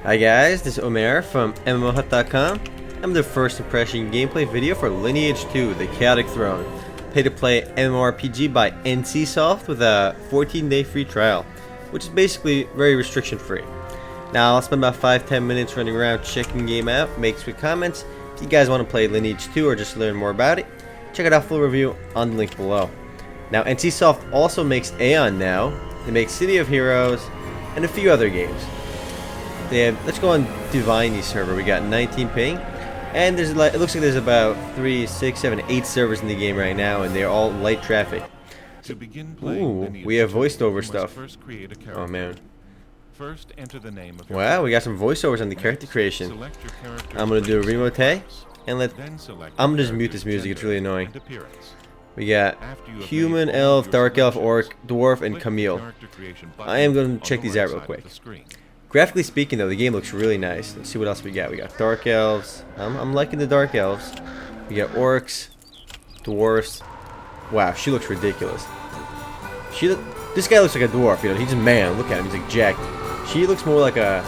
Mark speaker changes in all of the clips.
Speaker 1: Hi guys, this is Omer from MMOHut.com. I'm the first impression gameplay video for Lineage 2, The Chaotic Throne. Pay-to-play MMORPG by NCSoft with a 14-day free trial, which is basically very restriction-free. Now, I'll spend about 5-10 minutes running around checking the game out, make some comments. If you guys want to play Lineage 2 or just learn more about it, check out our full review on the link below. Now, NCSoft also makes Aeon now. They make City of Heroes and a few other games. Let's go on Diviny server. We got 19 ping, and it looks like there's about 3, 6, 7, 8 servers in the game right now, and they're all light traffic.
Speaker 2: To begin playing,
Speaker 1: we have voiced over stuff.
Speaker 2: First create a character.
Speaker 1: Oh man.
Speaker 2: First enter the name of your
Speaker 1: Wow, we got some voiceovers on the character creation.
Speaker 2: Select your character's
Speaker 1: I'm gonna do a remote, and
Speaker 2: then select
Speaker 1: I'm gonna
Speaker 2: your
Speaker 1: just mute this music. It's really
Speaker 2: gender
Speaker 1: annoying.
Speaker 2: and appearance.
Speaker 1: We got
Speaker 2: After you have
Speaker 1: human,
Speaker 2: made all
Speaker 1: elf,
Speaker 2: your
Speaker 1: dark elf,
Speaker 2: selections,
Speaker 1: orc, dwarf, and
Speaker 2: click the
Speaker 1: Camille.
Speaker 2: character creation button
Speaker 1: I am gonna
Speaker 2: on
Speaker 1: check
Speaker 2: the
Speaker 1: these
Speaker 2: right
Speaker 1: out real
Speaker 2: side of
Speaker 1: quick.
Speaker 2: the screen.
Speaker 1: Graphically speaking, though, the game looks really nice. Let's see what else we got. We got dark elves. I'm liking the dark elves. We got orcs, dwarfs. Wow, she looks ridiculous. This guy looks like a dwarf. You know, he's a man. Look at him. He's like jacked. She looks more like a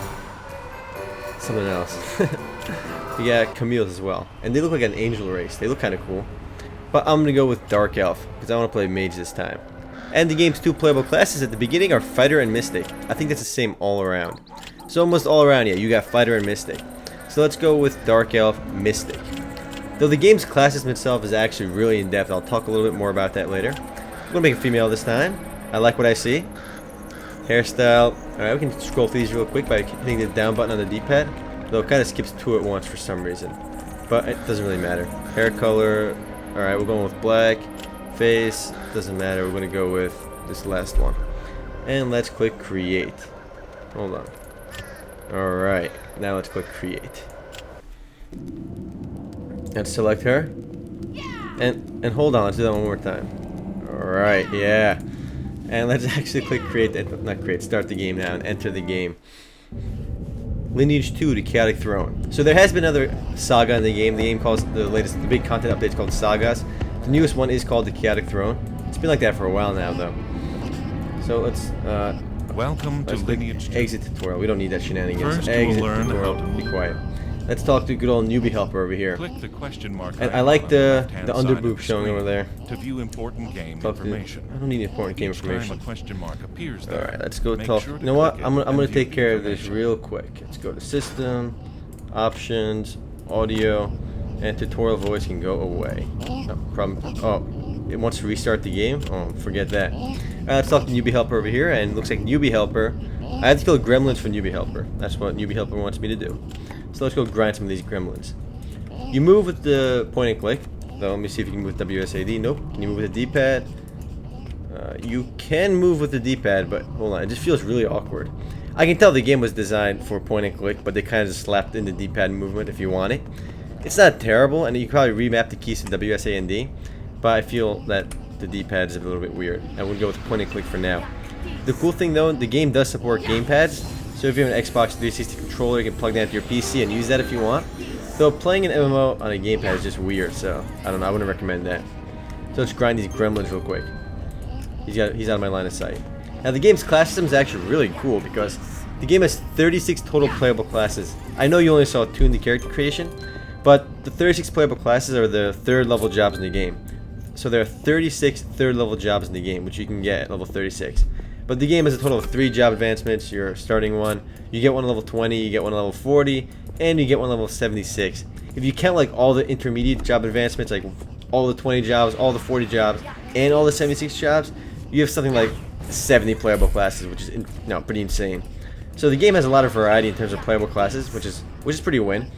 Speaker 1: something else. We got Camille's as well, and they look like an angel race. They look kind of cool. But I'm gonna go with dark elf because I want to play mage this time. And the game's 2 playable classes at the beginning are Fighter and Mystic. I think that's the same all around. So almost all around, yeah, you got Fighter and Mystic. So let's go with Dark Elf Mystic. Though the game's class system itself is actually really in-depth, I'll talk a little bit more about that later. I'm gonna make a female this time. I like what I see. Hairstyle. Alright, we can scroll through these real quick by hitting the down button on the D-pad. Though it kind of skips 2 at once for some reason. But it doesn't really matter. Hair color. Alright, we're going with black. Face, doesn't matter, we're going to go with this last one. And let's click create. Hold on. Alright, now let's click create. Let's select her. And hold on, let's do that one more time. Alright, yeah. And let's actually click create, not create, start the game now and enter the game. Lineage 2, The Chaotic Throne. So there has been another saga in the game. The game calls the big content update's called Sagas. The newest one is called The Chaotic Throne. It's been like that for a while now, though. So let's
Speaker 2: Welcome to Lineage 2.
Speaker 1: exit tutorial. We don't need that shenanigans.
Speaker 2: First,
Speaker 1: Exit
Speaker 2: we'll learn
Speaker 1: tutorial.
Speaker 2: how to
Speaker 1: Be quiet. Let's talk to good old newbie helper over here.
Speaker 2: Click the question mark
Speaker 1: And I
Speaker 2: icon
Speaker 1: like
Speaker 2: on
Speaker 1: the
Speaker 2: left-hand
Speaker 1: the
Speaker 2: side
Speaker 1: under
Speaker 2: of
Speaker 1: boob
Speaker 2: the
Speaker 1: showing
Speaker 2: screen
Speaker 1: over there.
Speaker 2: to view important game
Speaker 1: Talk to, I
Speaker 2: information.
Speaker 1: don't need important game
Speaker 2: Each time
Speaker 1: information.
Speaker 2: a question mark appears there,
Speaker 1: Alright, let's go
Speaker 2: make
Speaker 1: talk.
Speaker 2: sure to
Speaker 1: You know what?
Speaker 2: click it
Speaker 1: I'm
Speaker 2: and
Speaker 1: gonna
Speaker 2: view
Speaker 1: take
Speaker 2: the
Speaker 1: care of this
Speaker 2: information.
Speaker 1: real quick. Let's go to system, options, audio, and tutorial voice can go away. No problem. Oh, it wants to restart the game? Oh, forget that. Let's talk to newbie helper over here, and it looks like newbie helper. I have to kill gremlins for newbie helper. That's what newbie helper wants me to do. So let's go grind some of these gremlins. You move with the point and click. Though, let me see if you can move with WSAD. Nope. Can you move with the D-pad? You can move with the D-pad, but hold on. It just feels really awkward. I can tell the game was designed for point and click, but they kind of just slapped in the D-pad movement if you want it. It's not terrible, and you can probably remap the keys to WSAD, but I feel that the D-pad is a little bit weird. I would go with point and click for now. The cool thing though, the game does support gamepads, so if you have an Xbox 360 controller, you can plug that into your PC and use that if you want. Though playing an MMO on a gamepad is just weird, so I don't know, I wouldn't recommend that. So let's grind these gremlins real quick. He's out of my line of sight. Now the game's class system is actually really cool because the game has 36 total playable classes. I know you only saw 2 in the character creation, but the 36 playable classes are the 3rd level jobs in the game. So there are 36 3rd level jobs in the game, which you can get at level 36. But the game has a total of 3 job advancements. You're starting one, you get one level 20, you get one level 40, and you get one level 76. If you count like all the intermediate job advancements, like all the 20 jobs, all the 40 jobs, and all the 76 jobs, you have something like 70 playable classes, which is pretty insane. So the game has a lot of variety in terms of playable classes, which is pretty win.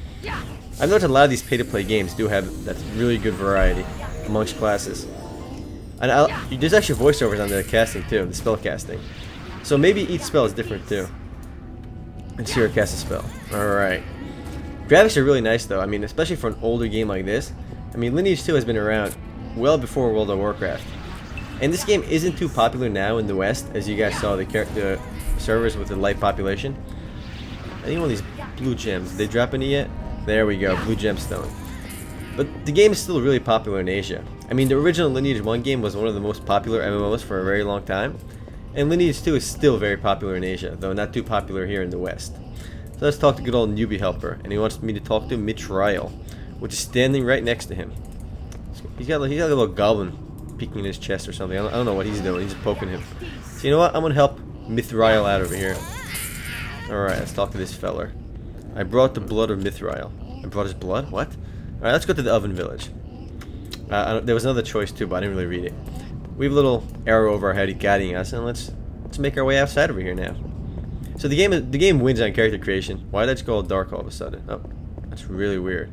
Speaker 1: I've noticed a lot of these pay-to-play games do have that really good variety amongst classes. And there's actually voiceovers on the casting too, the spell casting. So maybe each spell is different too. Let's see her cast a spell. Alright. Graphics are really nice though, I mean, especially for an older game like this. I mean, Lineage 2 has been around well before World of Warcraft. And this game isn't too popular now in the West, as you guys saw the servers with the light population. I need one of these blue gems. Did they drop any yet? There we go, blue gemstone. But the game is still really popular in Asia. I mean, the original Lineage 1 game was one of the most popular MMOs for a very long time. And Lineage 2 is still very popular in Asia, though not too popular here in the West. So let's talk to good old newbie helper, and he wants me to talk to Mitrial, which is standing right next to him. He's got a little goblin peeking in his chest or something. I don't know what he's doing. He's just poking him. So you know what? I'm gonna help Mithrael out over here. Alright, let's talk to this feller. I brought the blood of Mithrael. I brought his blood? What? Alright, let's go to the Elven village. There was another choice too, but I didn't really read it. We have a little arrow over our head guiding us, and let's make our way outside over here now. So the game wins on character creation. Why did I just go all dark all of a sudden? Oh, that's really weird.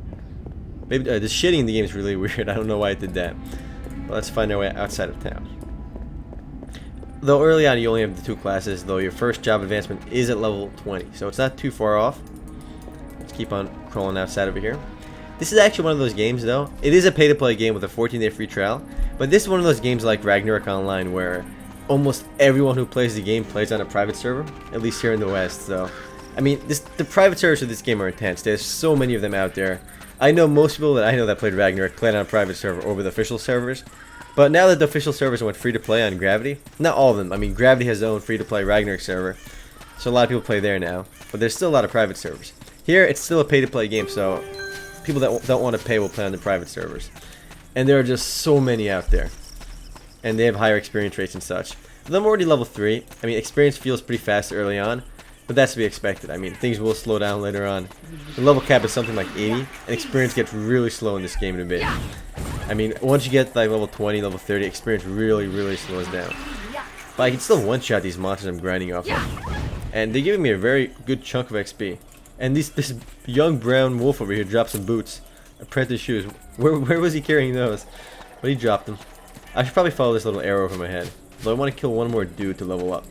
Speaker 1: Maybe the shitting in the game is really weird. I don't know why it did that. But let's find our way outside of town. Though early on you only have the 2 classes, though your first job advancement is at level 20, so it's not too far off. Let's keep on crawling outside over here. This is actually one of those games, though. It is a pay-to-play game with a 14-day free trial, but this is one of those games like Ragnarok Online where almost everyone who plays the game plays on a private server, at least here in the West. So, I mean, the private servers of this game are intense. There's so many of them out there. I know most people that I know that played Ragnarok played on a private server over the official servers. But now that the official servers went free to play on Gravity, not all of them. I mean, Gravity has their own free to play Ragnarok server, so a lot of people play there now. But there's still a lot of private servers. Here, it's still a pay to play game, so people that don't want to pay will play on the private servers. And there are just so many out there, and they have higher experience rates and such. Though I'm already level 3, I mean, experience feels pretty fast early on, but that's to be expected. I mean, things will slow down later on. The level cap is something like 80, and experience gets really slow in this game in a bit. I mean, once you get like level 20, level 30, experience really slows down. But I can still one-shot these monsters I'm grinding off of. And they're giving me a very good chunk of XP. And this young brown wolf over here dropped some boots. Apprentice shoes. Where was he carrying those? But he dropped them. I should probably follow this little arrow over my head. Though I want to kill one more dude to level up.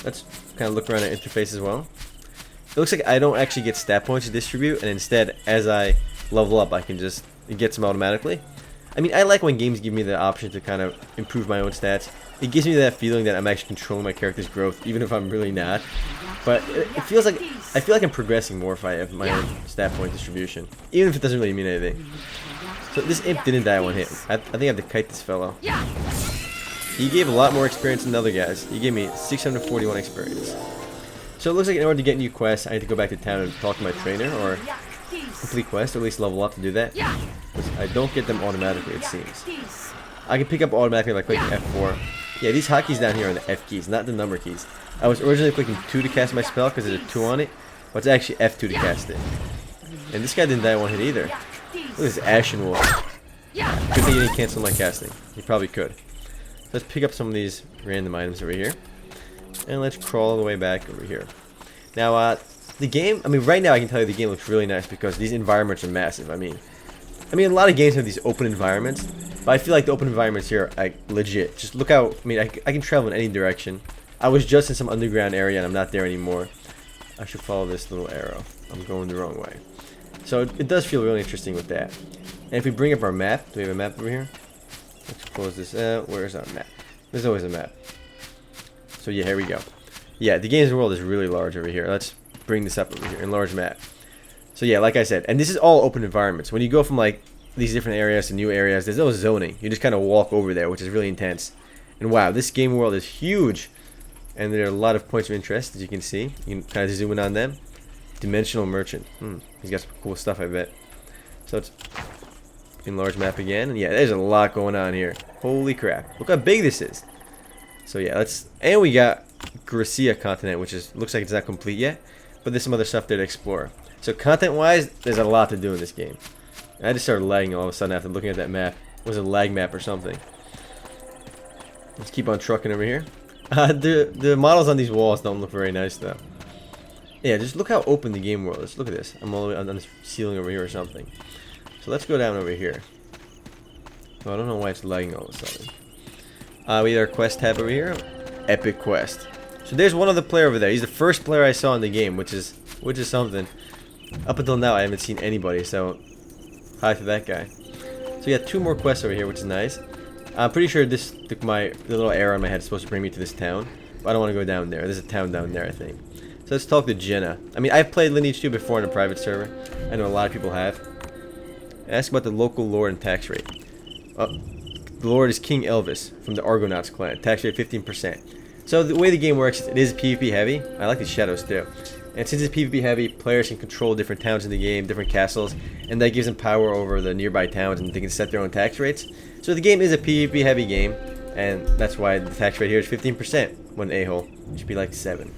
Speaker 1: Let's kind of look around at interface as well. It looks like I don't actually get stat points to distribute, and instead, as I level up, I can just get them automatically. I mean, I like when games give me the option to kind of improve my own stats. It gives me that feeling that I'm actually controlling my character's growth, even if I'm really not. But it feels like I feel like I'm progressing more if I have my own stat point distribution, even if it doesn't really mean anything. So this imp didn't die one hit. I think I have to kite this fellow. He gave a lot more experience than the other guys. He gave me 641 experience. So it looks like in order to get new quests, I need to go back to town and talk to my trainer, or complete quests, or at least level up to do that. I don't get them automatically, it seems. I can pick up automatically by clicking F4. Yeah, these hotkeys down here are the F keys, not the number keys. I was originally clicking 2 to cast my spell because there's a 2 on it, but it's actually F2 to cast it. And this guy didn't die one hit either. Look at this Ashen Wolf. Good thing he didn't cancel my casting. He probably could. Let's pick up some of these random items over here. And let's crawl all the way back over here. Now, the game, I mean, right now I can tell you the game looks really nice because these environments are massive. I mean, a lot of games have these open environments, but I feel like the open environments here are like legit. Just look out. I mean, I can travel in any direction. I was just in some underground area and I'm not there anymore. I should follow this little arrow. I'm going the wrong way. So it does feel really interesting with that. And if we bring up our map, do we have a map over here? Let's close this out. Where's our map? There's always a map. So yeah, here we go. Yeah, the game's world is really large over here. Let's bring this up over here. Enlarge map. So yeah, like I said, and this is all open environments. When you go from like these different areas to new areas, there's no zoning. You just kind of walk over there, which is really intense. And wow, this game world is huge. And there are a lot of points of interest, as you can see. You can kind of zoom in on them. Dimensional Merchant. He's got some cool stuff, I bet. So let's enlarge map again. And yeah, there's a lot going on here. Holy crap. Look how big this is. So yeah, and we got Gracia continent, which looks like it's not complete yet. But there's some other stuff there to explore. So content-wise, there's a lot to do in this game. I just started lagging all of a sudden after looking at that map. It was a lag map or something. Let's keep on trucking over here. The models on these walls don't look very nice though. Yeah, just look how open the game world is. Look at this. I'm all the way on this ceiling over here or something. So let's go down over here. Oh, I don't know why it's lagging all of a sudden. We have our quest tab over here. Epic quest. So there's one other player over there. He's the first player I saw in the game, which is something. Up until now, I haven't seen anybody. So hi to that guy. So we got 2 more quests over here, which is nice. I'm pretty sure the little arrow on my head is supposed to bring me to this town, but I don't want to go down there. There's a town down there, I think. So let's talk to Jenna. I mean, I've played Lineage 2 before in a private server. I know a lot of people have. Ask about the local lord and tax rate. The lord is King Elves from the Argonauts clan. Tax rate 15%. So the way the game works, it is PvP heavy. I like the shadows too. And since it's PvP heavy, players can control different towns in the game, different castles, and that gives them power over the nearby towns, and they can set their own tax rates. So the game is a PvP heavy game, and that's why the tax rate here is 15% when a-hole. It should be like 7.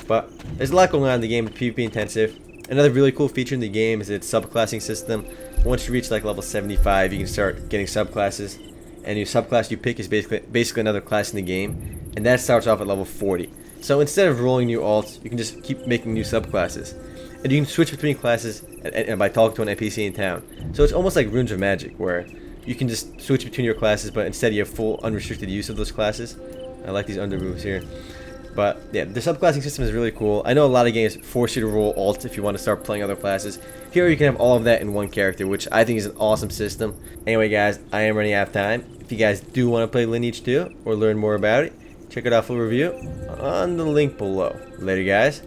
Speaker 1: But there's a lot going on in the game, it's PvP intensive. Another really cool feature in the game is its subclassing system. Once you reach like level 75, you can start getting subclasses. And your subclass you pick is basically another class in the game, and that starts off at level 40. So instead of rolling new alts, you can just keep making new subclasses. And you can switch between classes by talking to an NPC in town. So it's almost like Runes of Magic, where you can just switch between your classes, but instead you have full unrestricted use of those classes. I like these under moves here. But yeah, the subclassing system is really cool. I know a lot of games force you to roll alt if you want to start playing other classes. Here you can have all of that in one character, which I think is an awesome system. Anyway guys, I am running out of time. If you guys do want to play Lineage 2 or learn more about it, check out our full review on the link below. Later guys.